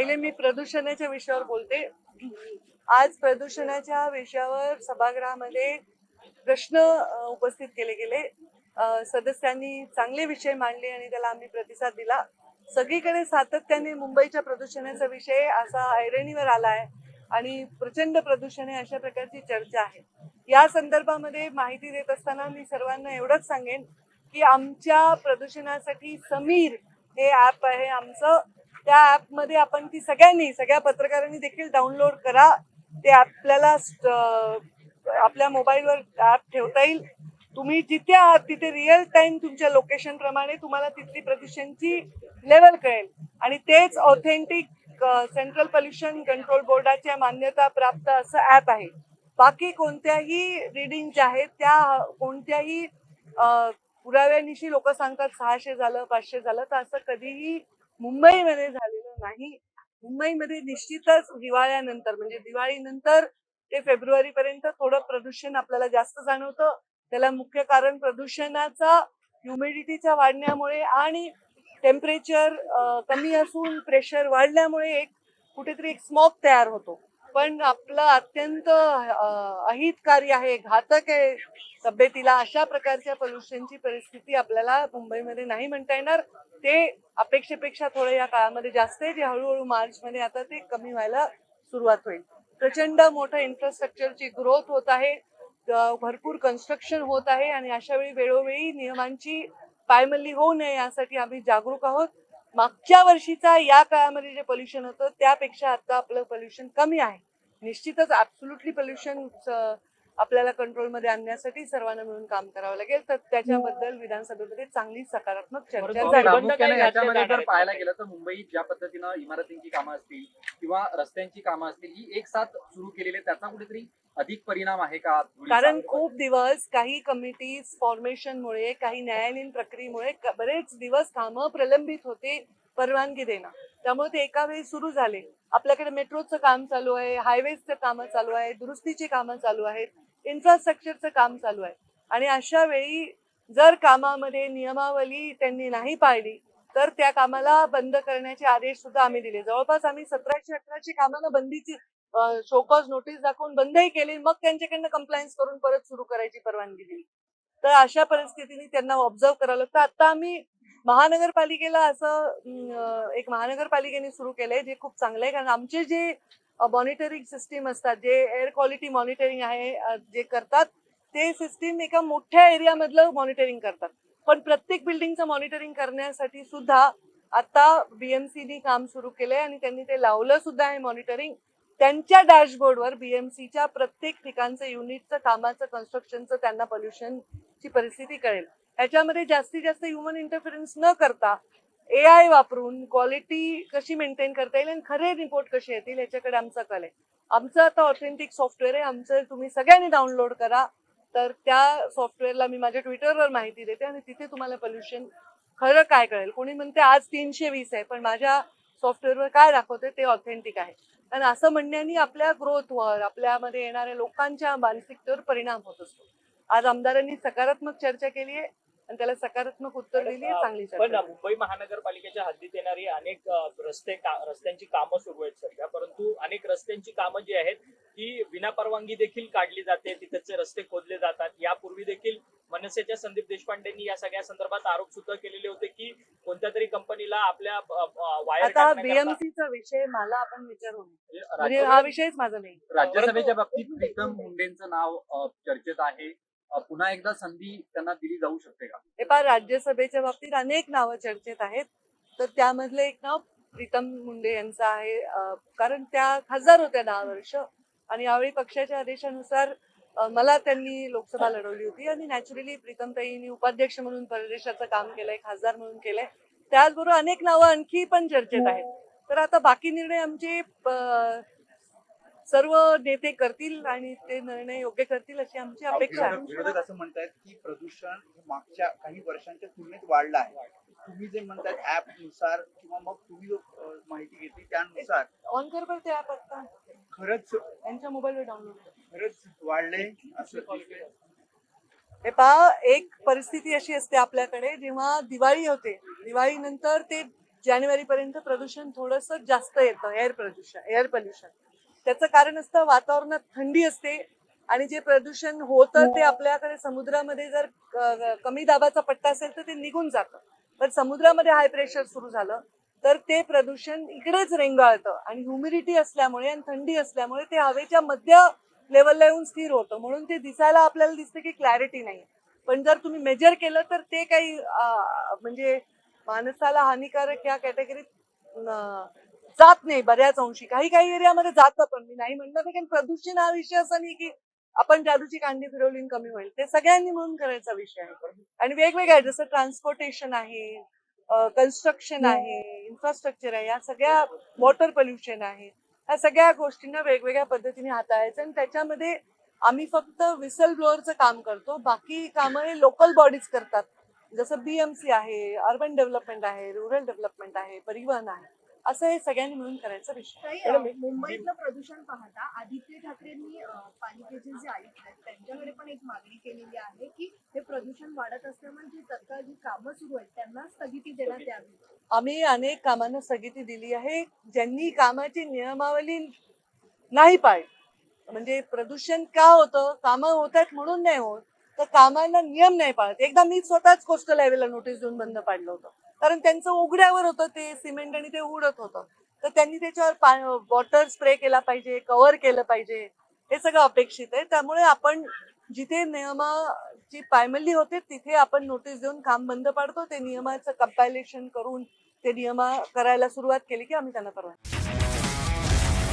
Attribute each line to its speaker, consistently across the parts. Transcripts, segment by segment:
Speaker 1: पहिले मी प्रदूषणाच्या विषयावर बोलते. आज प्रदूषणाच्या विषयावर सभागृहामध्ये प्रश्न उपस्थित केले गेले. सदस्यांनी चांगले विषय मांडले आणि त्याला आम्ही प्रतिसाद दिला. सगळीकडे सातत्याने मुंबईच्या प्रदूषणाचा विषय असा ऐरणीवर आला आहे आणि प्रचंड प्रदूषण आहे अशा प्रकारची चर्चा आहे. या संदर्भामध्ये माहिती देत असताना मी सर्वांना एवढंच सांगेन की आमच्या प्रदूषणासाठी समीर हे ऍप आहे आमचं. त्या ऍपमध्ये आपण ती सगळ्या पत्रकारांनी देखील डाउनलोड करा. ते आपल्याला आपल्या मोबाईलवर ऍप ठेवता येईल. तुम्ही जिथे आहात तिथे रिअल टाइम तुमच्या लोकेशन प्रमाणे तुम्हाला तिथली प्रदूषणची लेवल कळेल आणि तेच ऑथेंटिक सेंट्रल पोल्युशन कंट्रोल बोर्डाच्या मान्यता प्राप्त असं ऍप आहे. बाकी कोणत्याही रिडिंग ज्या आहेत त्या कोणत्याही पुराव्यानिशी लोक सांगतात 600 झालं 500 झालं, तर असं कधीही मुंबईमध्ये झालेलं नाही. मुंबईमध्ये निश्चितच हिवाळ्यानंतर म्हणजे दिवाळीनंतर ते फेब्रुवारी पर्यंत थोडं प्रदूषण आपल्याला जास्त जाणवतं. त्याला मुख्य कारण प्रदूषणाचा ह्युमिडिटीच्या वाढण्यामुळे आणि टेम्परेचर कमी असून प्रेशर वाढल्यामुळे कुठेतरी एक स्मॉग तयार होतो. पण आपलं अत्यंत अहितकारी आहे, घातक आहे तब्येतीला. अशा प्रकारच्या पोल्युशनची परिस्थिती आपल्याला मुंबईमध्ये नाही म्हणता येणार. ते अपेक्षेपेक्षा थोडं या काळामध्ये जास्त आहे, जे हळूहळू मार्चमध्ये आता ते कमी व्हायला सुरुवात होईल. प्रचंड मोठं इन्फ्रास्ट्रक्चरची ग्रोथ होत आहे, भरपूर कन्स्ट्रक्शन होत आहे आणि अशा वेळी वेळोवेळी नियमांची पायमल्ली होऊ नये यासाठी आम्ही जागरूक आहोत. मागच्या वर्षीचा या काळामध्ये जे पोल्युशन होतं त्यापेक्षा आता आपलं पोल्युशन कमी आहे. निश्चितच ऍब्सोल्युटली पोल्युशन आपल्याला कंट्रोलमध्ये आणण्यासाठी सर्वांना मिळून काम करावं लागेल. तर त्याच्याबद्दल विधानसभेमध्ये चांगली सकारात्मक चर्चा
Speaker 2: झाली. याच्यामध्ये जर पाहायला गेलं तर मुंबईत ज्या पद्धतीनं इमारतींची कामं असतील किंवा रस्त्यांची कामं असतील ही एक साथ सुरू केलेली आहे, त्याचा कुठेतरी अधिक परिणाम आहे का?
Speaker 1: कारण खूप दिवस काही कमिटीज फॉर्मेशनमुळे काही न्यायालयीन प्रक्रियेमुळे बरेच दिवस कामं प्रलंबित होते परवानगी देणं. त्यामुळे ते एका वेळी सुरू झाले. आपल्याकडे मेट्रोचं काम चालू आहे, हायवेजचं कामं चालू आहे, दुरुस्तीची कामं चालू आहेत, इन्फ्रास्ट्रक्चरचं काम चालू आहे आणि अशा वेळी जर कामामध्ये नियमावली त्यांनी नाही पाळली तर त्या कामाला बंद करण्याचे आदेश सुद्धा आम्ही दिले. जवळपास आम्ही 1718 कामांना बंदीची शोकॉज नोटीस दाखवून बंदही केली, मग त्यांच्याकडनं कंप्लायन्स करून परत सुरू करायची परवानगी दिली. तर अशा परिस्थितीने त्यांना ऑब्झर्व करावं लागतं. आता आम्ही महानगरपालिकेला असं एक महानगरपालिकेने सुरू केलंय जे खूप चांगलं आहे. कारण आमचे जे मॉनिटरिंग सिस्टीम असतात, जे एअर क्वालिटी मॉनिटरिंग आहे जे करतात, ते सिस्टीम एका मोठ्या एरियामधलं मॉनिटरिंग करतात. पण प्रत्येक बिल्डिंगचं मॉनिटरिंग करण्यासाठी सुद्धा आता बीएमसीनी काम सुरू केलंय आणि त्यांनी ते लावलं सुद्धा आहे मॉनिटरिंग. त्यांच्या डॅशबोर्डवर बीएमसीच्या प्रत्येक ठिकाणचं युनिटचं कामाचं कन्स्ट्रक्शनचं त्यांना पोल्युशनची परिस्थिती कळेल. ह्याच्यामध्ये जास्तीत जास्त ह्युमन इंटरफरन्स न करता एआय वापरून क्वालिटी कशी मेंटेन करता येईल आणि खरे रिपोर्ट कसे येतील याच्याकडे आमचा कल आहे. आमचं आता ऑथेंटिक सॉफ्टवेअर आहे, आमचं तुम्ही सगळ्यांनी डाउनलोड करा. तर त्या सॉफ्टवेअरला मी माझ्या ट्विटरवर माहिती देते आणि तिथे तुम्हाला पोल्युशन खरं काय कळेल. कोणी म्हणते आज 320 आहे, पण माझ्या सॉफ्टवेअरवर काय दाखवते ते ऑथेंटिक आहे. आणि असं म्हणण्याने आपल्या ग्रोथवर, आपल्यामध्ये येणाऱ्या लोकांच्या मानसिकतेवर परिणाम होत असतो. आज आमदारांनी सकारात्मक चर्चा केली आहे आणि त्याला सकारात्मक उत्तर दिली आहे. चांगली
Speaker 3: पण
Speaker 1: चर्चा.
Speaker 3: मुंबई महानगरपालिकेच्या हद्दीत येणारी अनेक रस्त्यांची कामं सुरू आहेत सध्या, परंतु अनेक रस्त्यांची कामं जी आहेत ती विनापरवानगी देखील काढली जाते, तिथचे रस्ते खोदले जातात. यापूर्वी देखील मनसेच्या संदीप देशपांडेंनी या सगळ्या संदर्भात आरोप सुद्धा केलेले होते की कोणत्या तरी कंपनीला आपल्या वायर
Speaker 1: आता बीएमसीचा विषय मला आपण विचारू म्हणजे हा विषयच माझा नाही.
Speaker 2: राज्यसभेच्या बाबतीत प्रीतम मुंडेंचं नाव चर्चेत आहे. पुन्हा एकदा संधी त्यांना दिली जाऊ शकते का?
Speaker 1: हे पहा, राज्यसभेच्या बाबतीत अनेक नावं चर्चेत आहेत. तर त्यामधलं एक नाव प्रीतम मुंडे यांचं आहे. कारण त्या खासदार होत्या 10 वर्ष आणि यावेळी पक्षाच्या आदेशानुसार मला त्यांनी लोकसभा लढवली होती आणि नॅचरली प्रीतमताईंनी उपाध्यक्ष म्हणून परदेशाचं काम केलंय, खासदार म्हणून केलंय. त्याचबरोबर अनेक नावं आणखी पण चर्चेत आहेत. तर आता बाकी निर्णय आमचे सर्व नेते करतील आणि ते निर्णय योग्य करतील अशी आमची अपेक्षा आहे.
Speaker 4: विरोधक असं म्हणतायत की प्रदूषण मागच्या काही वर्षांच्या तुलनेत वाढलं आहे. तुम्ही जे म्हणतायत ऍप नुसार किंवा मग तुम्ही जो माहिती घेतली त्यानुसार
Speaker 1: ऑन कर बरं ते ऍप आता
Speaker 4: खरंच
Speaker 1: त्यांच्या मोबाईलवर डाउनलोड कर.
Speaker 4: खरंच वाढले असं?
Speaker 1: हे पहा, एक परिस्थिती अशी असते आपल्याकडे जेव्हा दिवाळी होते, दिवाळीनंतर ते जानेवारीपर्यंत प्रदूषण थोडंसं जास्त येतं, एअर पोल्युशन. त्याचं कारण असतं वातावरणात थंडी असते आणि जे प्रदूषण होतं ते आपल्याकडे समुद्रामध्ये जर कमी दाबाचा पट्टा असेल तर ते निघून जातं. पण समुद्रामध्ये हाय प्रेशर सुरू झालं तर ते प्रदूषण इकडेच रेंगाळतं आणि ह्युमिडिटी असल्यामुळे आणि थंडी असल्यामुळे ते हवेच्या मध्य लेवलला येऊन स्थिर होतं. म्हणून ते दिसायला आपल्याला दिसतं की क्लॅरिटी नाही. पण जर तुम्ही मेजर केलं तर ते काही म्हणजे माणसाला हानिकारक या कॅटेगरीत जात नाही बऱ्याच अंशी. काही एरियामध्ये जातं, पण मी नाही म्हणणार कारण प्रदूषण हा विषय असा नाही की आपण जादूची कांडी फिरवली कमी होईल. ते सगळ्यांनी म्हणून करायचा विषय आहे आणि वेगवेगळ्या जसं ट्रान्सपोर्टेशन आहे, कन्स्ट्रक्शन आहे, इन्फ्रास्ट्रक्चर आहे, या सगळ्या वॉटर पोल्युशन आहे, ह्या सगळ्या गोष्टींना वेगवेगळ्या पद्धतीने हाताळायचं. आणि त्याच्यामध्ये आम्ही फक्त विसल ब्लोअरचं काम करतो, बाकी कामं हे लोकल बॉडीज करतात. जसं BMC आहे, अर्बन डेव्हलपमेंट आहे, रुरल डेव्हलपमेंट आहे, परिवहन आहे, असं हे सगळ्यांनी मिळून करायचा विषय.
Speaker 5: मुंबईतलं प्रदूषण पाहता आदित्य ठाकरेंनी पालिकेचे जे आयुक्त आहेत त्यांच्याकडे पण एक मागणी केलेली आहे की हे प्रदूषण वाढत असल्यामुळे जी तत्काळ जी कामं सुरू आहेत त्यांना स्थगिती देण्यात यावी.
Speaker 1: आम्ही अनेक कामांना स्थगिती दिली आहे. ज्यांनी कामाची नियमावली नाही पाळली, म्हणजे प्रदूषण का होतं, कामं होत आहेत म्हणून नाही होत, तर कामांना नियम नाही पाळत. एकदा मी स्वतःच कोस्टल हायवेला नोटीस देऊन बंद पाडलं होतं कारण त्यांचं उघड्यावर होतं ते सिमेंट आणि ते उडत होतं. तर त्यांनी त्याच्यावर वॉटर स्प्रे केला पाहिजे, कव्हर केलं पाहिजे, हे सगळं अपेक्षित आहे. त्यामुळे आपण जिथे नियमाची पायमल्ली होते तिथे आपण नोटीस देऊन काम बंद पाडतो. ते नियमाचं कंपायलेशन करून ते नियम करायला सुरुवात केली की आम्ही त्यांना परवानगी.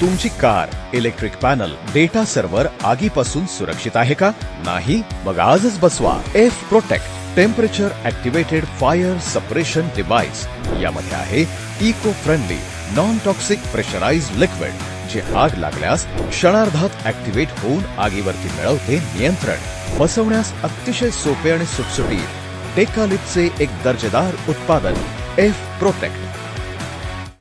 Speaker 6: तुमची car, electric panel, data server आगीपासून सुरक्षित आहे का? नाही? मग आजच बसवा F protect temperature activated fire suppression device. यामध्ये आहे eco friendly non toxic pressurised liquid जे आग लागल्यास क्षणार्धात ऍक्टिव्हेट होऊन आगीवरती मिळवते नियंत्रण. बसवण्यास अतिशय सोपे आणि सुटसुटीत टेकालिपचे एक दर्जेदार उत्पादन एफ प्रोटेक्ट.